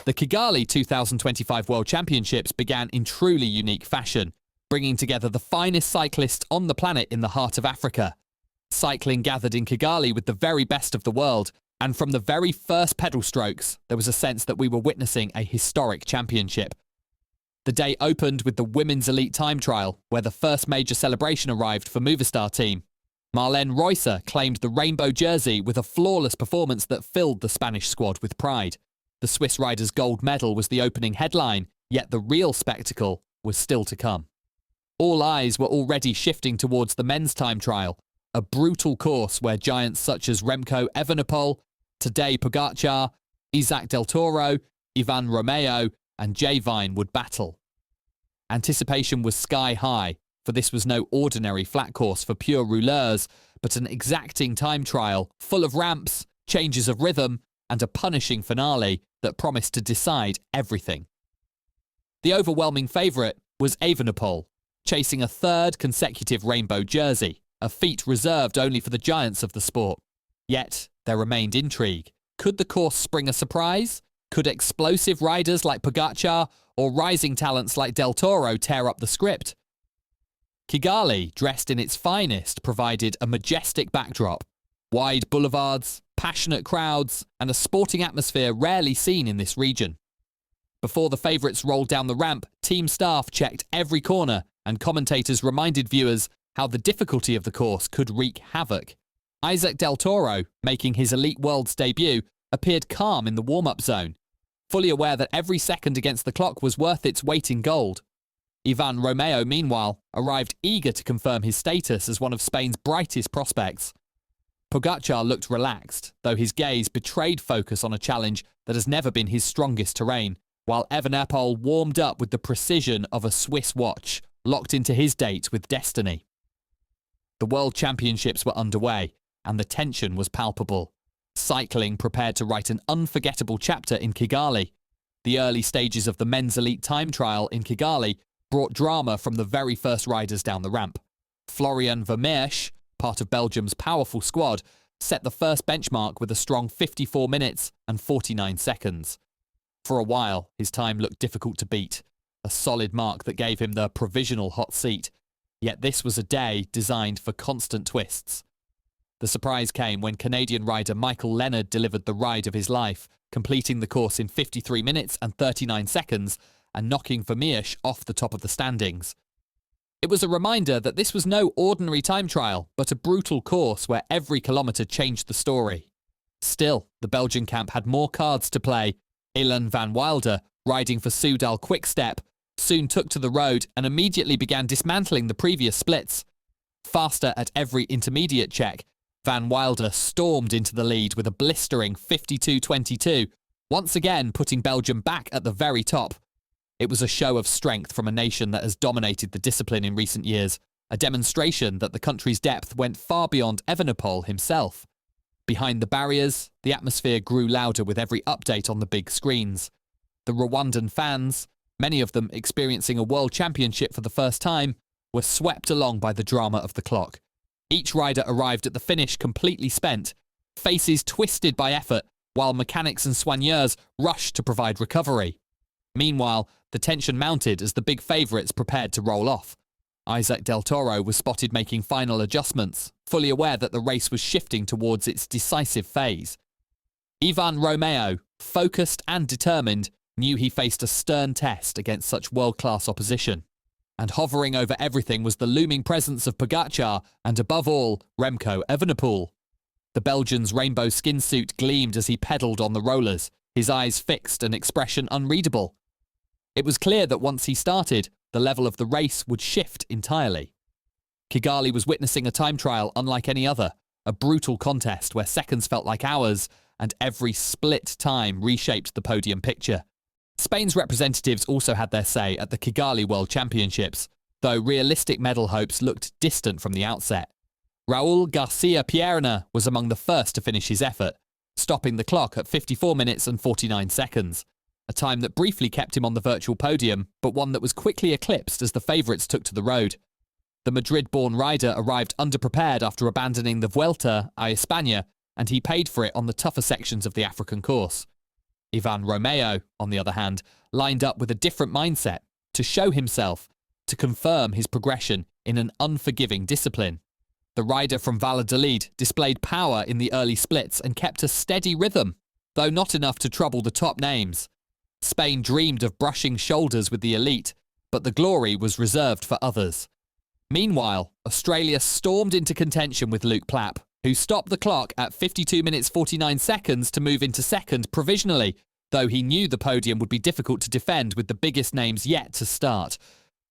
The Kigali 2025 World Championships began in truly unique fashion, bringing together the finest cyclists on the planet in the heart of Africa. Cycling gathered in Kigali with the very best of the world, and from the very first pedal strokes, there was a sense that we were witnessing a historic championship. The day opened with the women's elite time trial, where the first major celebration arrived for Movistar team. Marlene Reusser claimed the rainbow jersey with a flawless performance that filled the Spanish squad with pride. The Swiss rider's gold medal was the opening headline, yet the real spectacle was still to come. All eyes were already shifting towards the men's time trial, a brutal course where giants such as Remco Evenepoel, Tadej Pogacar, Isaac Del Toro, Ivan Romeo and Vine would battle. Anticipation was sky high, for this was no ordinary flat course for pure rouleurs, but an exacting time trial full of ramps, changes of rhythm, and a punishing finale that promised to decide everything. The overwhelming favourite was Evenepoel, chasing a third consecutive rainbow jersey, a feat reserved only for the giants of the sport. Yet, there remained intrigue. Could the course spring a surprise? Could explosive riders like Pogacar or rising talents like Del Toro tear up the script? Kigali, dressed in its finest, provided a majestic backdrop. Wide boulevards, passionate crowds, and a sporting atmosphere rarely seen in this region. Before the favourites rolled down the ramp, team staff checked every corner, and commentators reminded viewers how the difficulty of the course could wreak havoc. Isaac Del Toro, making his Elite Worlds debut, appeared calm in the warm-up zone, fully aware that every second against the clock was worth its weight in gold. Ivan Romeo, meanwhile, arrived eager to confirm his status as one of Spain's brightest prospects. Pogacar looked relaxed, though his gaze betrayed focus on a challenge that has never been his strongest terrain, while Evenepoel warmed up with the precision of a Swiss watch, locked into his date with destiny. The World Championships were underway, and the tension was palpable. Cycling prepared to write an unforgettable chapter in Kigali. The early stages of the men's elite time trial in Kigali brought drama from the very first riders down the ramp. Florian Vermeersch, part of Belgium's powerful squad, set the first benchmark with a strong 54 minutes and 49 seconds. For a while, his time looked difficult to beat, a solid mark that gave him the provisional hot seat. Yet this was a day designed for constant twists. The surprise came when Canadian rider Michael Leonard delivered the ride of his life, completing the course in 53 minutes and 39 seconds and knocking Vermeersch off the top of the standings. It was a reminder that this was no ordinary time trial, but a brutal course where every kilometre changed the story. Still, the Belgian camp had more cards to play. Ilan Van Wilder, riding for Soudal Quick-Step, soon took to the road and immediately began dismantling the previous splits. Faster at every intermediate check, Van Wilder stormed into the lead with a blistering 52.22, once again putting Belgium back at the very top. It was a show of strength from a nation that has dominated the discipline in recent years, a demonstration that the country's depth went far beyond Evenepoel himself. Behind the barriers, the atmosphere grew louder with every update on the big screens. The Rwandan fans, many of them experiencing a world championship for the first time, were swept along by the drama of the clock. Each rider arrived at the finish completely spent, faces twisted by effort, while mechanics and soigneurs rushed to provide recovery. Meanwhile, the tension mounted as the big favourites prepared to roll off. Isaac Del Toro was spotted making final adjustments, fully aware that the race was shifting towards its decisive phase. Ivan Romeo, focused and determined, knew he faced a stern test against such world-class opposition. And hovering over everything was the looming presence of Pogacar and, above all, Remco Evenepoel. The Belgian's rainbow skin suit gleamed as he pedalled on the rollers, his eyes fixed and expression unreadable. It was clear that once he started, the level of the race would shift entirely. Kigali was witnessing a time trial unlike any other, a brutal contest where seconds felt like hours and every split time reshaped the podium picture. Spain's representatives also had their say at the Kigali World Championships, though realistic medal hopes looked distant from the outset. Raul Garcia Pierna was among the first to finish his effort, stopping the clock at 54 minutes and 49 seconds, a time that briefly kept him on the virtual podium, but one that was quickly eclipsed as the favourites took to the road. The Madrid-born rider arrived underprepared after abandoning the Vuelta a España and he paid for it on the tougher sections of the African course. Ivan Romeo, on the other hand, lined up with a different mindset, to show himself, to confirm his progression in an unforgiving discipline. The rider from Valladolid displayed power in the early splits and kept a steady rhythm, though not enough to trouble the top names. Spain dreamed of brushing shoulders with the elite, but the glory was reserved for others. Meanwhile, Australia stormed into contention with Luke Plapp, who stopped the clock at 52 minutes 49 seconds to move into second provisionally, though he knew the podium would be difficult to defend with the biggest names yet to start.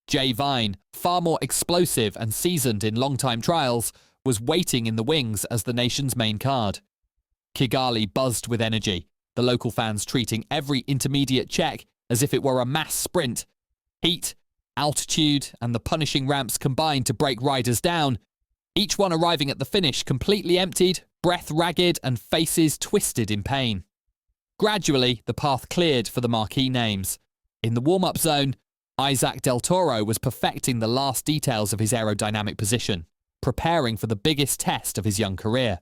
Jay Vine, far more explosive and seasoned in long-time trials, was waiting in the wings as the nation's main card. Kigali buzzed with energy, the local fans treating every intermediate check as if it were a mass sprint. Heat, altitude, and the punishing ramps combined to break riders down, each one arriving at the finish completely emptied, breath ragged, and faces twisted in pain. Gradually, the path cleared for the marquee names. In the warm-up zone, Isaac Del Toro was perfecting the last details of his aerodynamic position, preparing for the biggest test of his young career.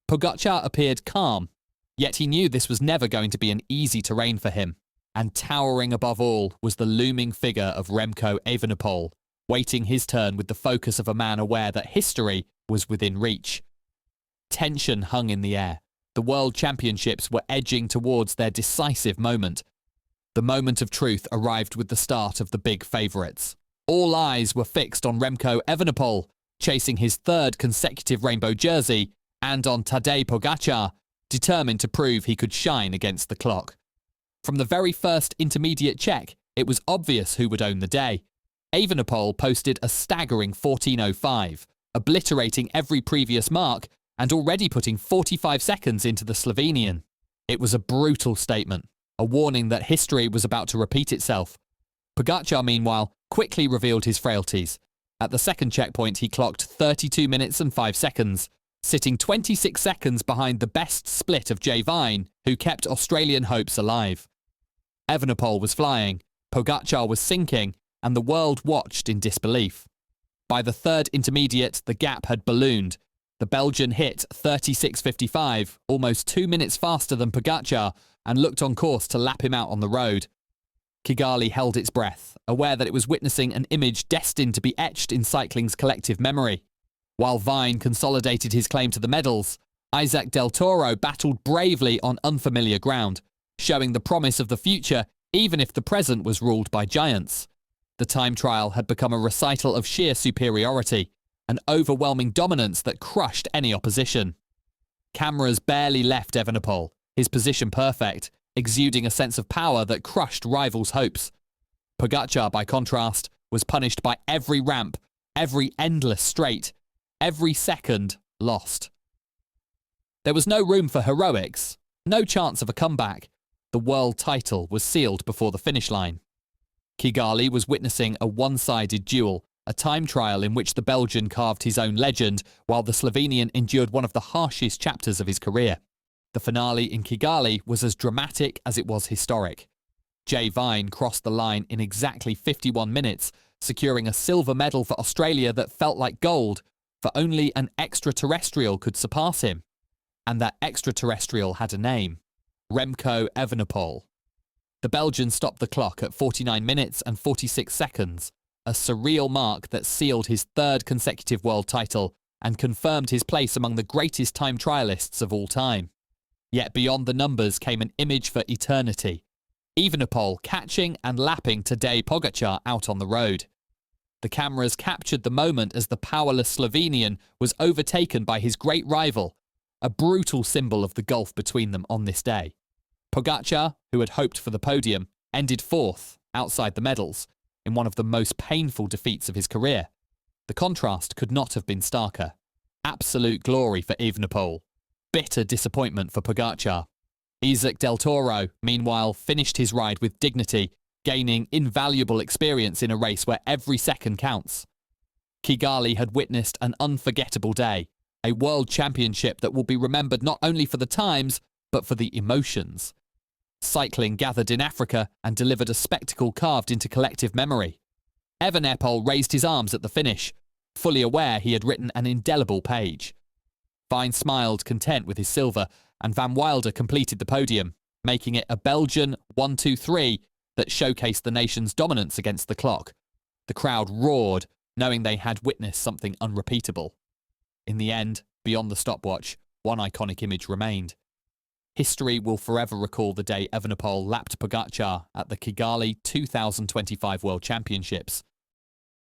Pogacar appeared calm, yet he knew this was never going to be an easy terrain for him. And towering above all was the looming figure of Remco Evenepoel, waiting his turn with the focus of a man aware that history was within reach. Tension hung in the air. The World Championships were edging towards their decisive moment. The moment of truth arrived with the start of the big favourites. All eyes were fixed on Remco Evenepoel, chasing his third consecutive rainbow jersey, and on Tadej Pogacar, determined to prove he could shine against the clock. From the very first intermediate check, it was obvious who would own the day. Evenepoel posted a staggering 14:05, obliterating every previous mark and already putting 45 seconds into the Slovenian. It was a brutal statement, a warning that history was about to repeat itself. Pogacar, meanwhile, quickly revealed his frailties. At the second checkpoint, he clocked 32 minutes and 5 seconds, sitting 26 seconds behind the best split of Jay Vine, who kept Australian hopes alive. Evenepoel was flying, Pogacar was sinking, and the world watched in disbelief. By the third intermediate, the gap had ballooned. The Belgian hit 36:55, almost 2 minutes faster than Pogacar, and looked on course to lap him out on the road. Kigali held its breath, aware that it was witnessing an image destined to be etched in cycling's collective memory. While Vine consolidated his claim to the medals, Isaac Del Toro battled bravely on unfamiliar ground, showing the promise of the future even if the present was ruled by giants. The time trial had become a recital of sheer superiority, an overwhelming dominance that crushed any opposition. Cameras barely left Evenepoel, his position perfect, exuding a sense of power that crushed rivals' hopes. Pogacar, by contrast, was punished by every ramp, every endless straight, every second lost. There was no room for heroics, no chance of a comeback. The world title was sealed before the finish line. Kigali was witnessing a one-sided duel, a time trial in which the Belgian carved his own legend, while the Slovenian endured one of the harshest chapters of his career. The finale in Kigali was as dramatic as it was historic. Jay Vine crossed the line in exactly 51 minutes, securing a silver medal for Australia that felt like gold, for only an extraterrestrial could surpass him. And that extraterrestrial had a name: Remco Evenepoel. The Belgian stopped the clock at 49 minutes and 46 seconds, a surreal mark that sealed his third consecutive world title and confirmed his place among the greatest time trialists of all time. Yet beyond the numbers came an image for eternity: Evenepoel catching and lapping Tadej Pogacar out on the road. The cameras captured the moment as the powerless Slovenian was overtaken by his great rival, a brutal symbol of the gulf between them on this day. Pogacar, who had hoped for the podium, ended fourth, outside the medals, in one of the most painful defeats of his career. The contrast could not have been starker. Absolute glory for Evenepoel, bitter disappointment for Pogacar. Isaac Del Toro, meanwhile, finished his ride with dignity, gaining invaluable experience in a race where every second counts. Kigali had witnessed an unforgettable day, a world championship that will be remembered not only for the times, but for the emotions. Cycling gathered in Africa and delivered a spectacle carved into collective memory. Evenepoel raised his arms at the finish, fully aware he had written an indelible page. Fine smiled, content with his silver, and Van Wilder completed the podium, making it a Belgian 1-2-3 that showcased the nation's dominance against the clock. The crowd roared, knowing they had witnessed something unrepeatable. In the end, beyond the stopwatch, one iconic image remained. History will forever recall the day Evenepoel lapped Pogacar at the Kigali 2025 World Championships.